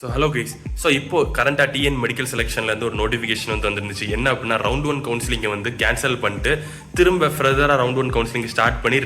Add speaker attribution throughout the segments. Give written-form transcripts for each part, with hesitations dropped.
Speaker 1: So hello guys. So இப்போ கரண்டாக TN medical செலெக்ஷன்லேருந்து ஒரு notification வந்துருந்துச்சு. என்ன அப்படின்னா ரவுண்ட் 1 கவுன்சிலிங்கை வந்து கேன்சல் பண்ணிட்டு திரும்ப ஃபர்தராக ரவுண்ட் 1 கவுன்சிலிங் ஸ்டார்ட் பண்ணி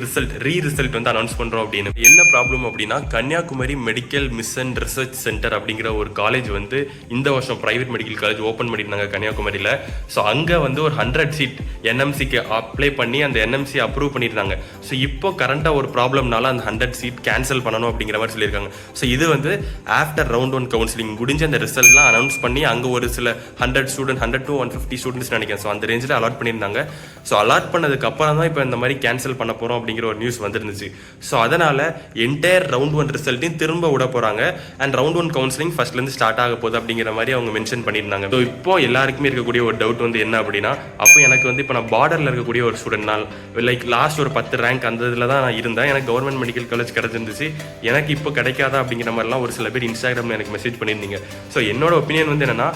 Speaker 1: ரிசல்ட் வந்து அனௌன்ஸ் பண்ணுறோம் அப்படின்னு. என்ன ப்ராப்ளம் அப்படின்னா Kanyakumari medical mission research centre அப்படிங்கிற ஒரு காலேஜ் வந்து இந்த வருஷம் ப்ரைவேட் மெடிக்கல் காலேஜ் ஓப்பன் பண்ணியிருந்தாங்க கன்னியாகுமரியில். ஸோ அங்கே வந்து ஒரு 100 சீட் என்எம்சிக்கு அப்ளை பண்ணி அந்த என்எம்சி அப்ரூவ் பண்ணியிருந்தாங்க. ஸோ இப்போ கரண்டாக ஒரு ப்ராப்ளம்னால அந்த 100 சீட் கேன்சல் பண்ணணும் அப்படிங்கிற மாதிரி சொல்லியிருக்காங்க. ஸோ இது வந்து ஆஃப்டர் ரவுண்ட் 1 கவுன்சிலிங் முடிஞ்ச அந்த ரிசல்ட்லாம் அனௌன்ஸ் பண்ணி அங்கே ஒரு சில 100 to 150 ஸ்டூடெண்ட்ஸ் நினைக்கிறேன். ஸோ அந்த ரேஞ்சில் அலாட் பண்ணியிருந்தாங்க. ஸோ அலாட் பண்ணதுக்கு அப்புறம் தான் இப்போ இந்த மாதிரி கேன்சல் பண்ண போகிறோம் அப்படிங்கிற ஒரு நியூஸ் வந்துருந்துச்சு. ஸோ அதனால் என்டையர் ரவுண்ட் 1 ரிசல்ட்டையும் திரும்ப விட போகிறாங்க. அண்ட் ரவுண்ட் 1 கவுன்சிலிங் ஃபர்ஸ்ட்லேருந்து ஸ்டார்ட் ஆக போகுது அப்படிங்கிற மாதிரி அவங்க மென்ஷன் பண்ணியிருந்தாங்க. ஸோ இப்போ எல்லாருக்குமே இருக்கக்கூடிய ஒரு டவுட் வந்து என்ன அப்படின்னா, அப்போ எனக்கு வந்து இப்போ நான் பார்டரில் இருக்கக்கூடிய ஒரு ஸ்டூடெண்ட்னால் லைக் லாஸ்ட் ஒரு 10 ரேங்க் அந்த இதில் தான் நான் இருந்தேன். எனக்கு கவர்மெண்ட் மெடிக்கல் காலேஜ் கிடச்சிருந்துச்சு. எனக்கு இப்போ கிடைக்காதா அப்படிங்கிற மாதிரிலாம் ஒரு சில பேர் இன்ஸ்டாகிராமில் எனக்கு மெசேஜ் பண்ணியிருந்தீங்க. ஸோ என்னோட ஒப்பீனியன் வந்து என்னன்னா,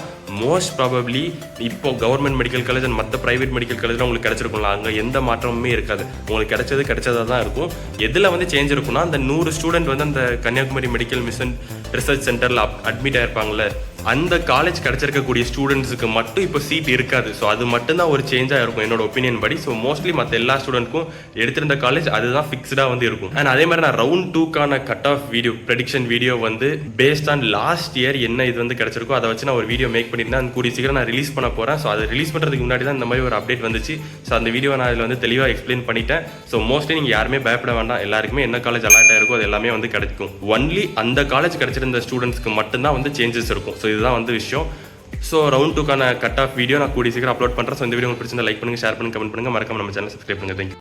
Speaker 1: மோஸ்ட் ப்ராபப்ளி இப்போ கவர்மெண்ட் மெடிக்கல் காலேஜ் அண்ட் மற்ற ப்ரைவேட் மெடிக்கல் காலேஜில் உங்களுக்கு கிடைச்சிருக்கும்ல, அங்கே எந்த மாற்றமுமே இருக்காது. உங்களுக்கு கிடைச்சதா தான் இருக்கும். எதில் வந்து சேஞ்ச் இருக்குன்னா, அந்த 100 ஸ்டூடெண்ட் வந்து அந்த கன்னியாகுமரி மெடிக்கல் மிஷன் ரிசர்ச் சென்டரில் அட்மிட் ஆயிருப்பாங்கல்ல, அந்த காலேஜ் கிடைச்சிருக்கக்கூடிய ஸ்டூடெண்ட்ஸுக்கு மட்டும் இப்போ சீட் இருக்காது. ஸோ அது மட்டும்தான் ஒரு சேஞ்சாக இருக்கும் என்னோட ஒப்பீனியன் படி. ஸோ மோஸ்ட்லி மற்ற எல்லா ஸ்டூடெண்ட்க்கும் எடுத்திருந்த காலேஜ் அதுதான் ஃபிக்ஸ்டாக வந்து இருக்கும். அண்ட் அதே மாதிரி நான் ரவுண்ட் 2க்கான cut off video prediction video வந்து பேஸ்ட் ஆன் லாஸ்ட் இயர் என்ன இது வந்து கிடைச்சிருக்கோ அதை வச்சு நான் ஒரு வீடியோ மேக் பண்ணியிருந்தேன். அந்த கூடிய சீக்கிரம் நான் ரிலீஸ் பண்ண போகிறேன். ஸோ அதை ரிலீஸ் பண்ணுறதுக்கு முன்னாடி தான் இந்த மாதிரி ஒரு அப்டேட் வந்துச்சு. ஸோ அந்த வீடியோ நான் அதில் வந்து தெளிவாக எக்ஸ்பிளைன் பண்ணிட்டேன். ஸோ மோஸ்ட்லி நீங்கள் யாருமே பயப்பட வேண்டாம். எல்லாருக்குமே என்ன காலேஜ் அலாட் ஆயிருக்கோ அது எல்லாமே வந்து கிடைக்கும். ஒன்லி அந்த காலேஜ் கிடைச்சிருந்த ஸ்டூடெண்ட்ஸ்க்கு மட்டும்தான் வந்து சேஞ்சஸ் இருக்கும். ஸோ இதுதான் வந்து விஷயம். ஸோ ரவுண்ட் 2க்கான கட் ஆஃப் வீடியோ நான் கூடிய சீக்கிரம் அப்லோட் பண்ணுறேன். ஸோ இந்த வீடியோ உங்களுக்கு பிடிச்சிருந்தா லைக் பண்ணுங்கள், ஷேர் பண்ணுங்கள், கமெண்ட் பண்ணுங்கள், மறக்காம நம்ம சேனல் சப்ஸ்கிரைப் பண்ணுங்கள். தேங்க்யூ.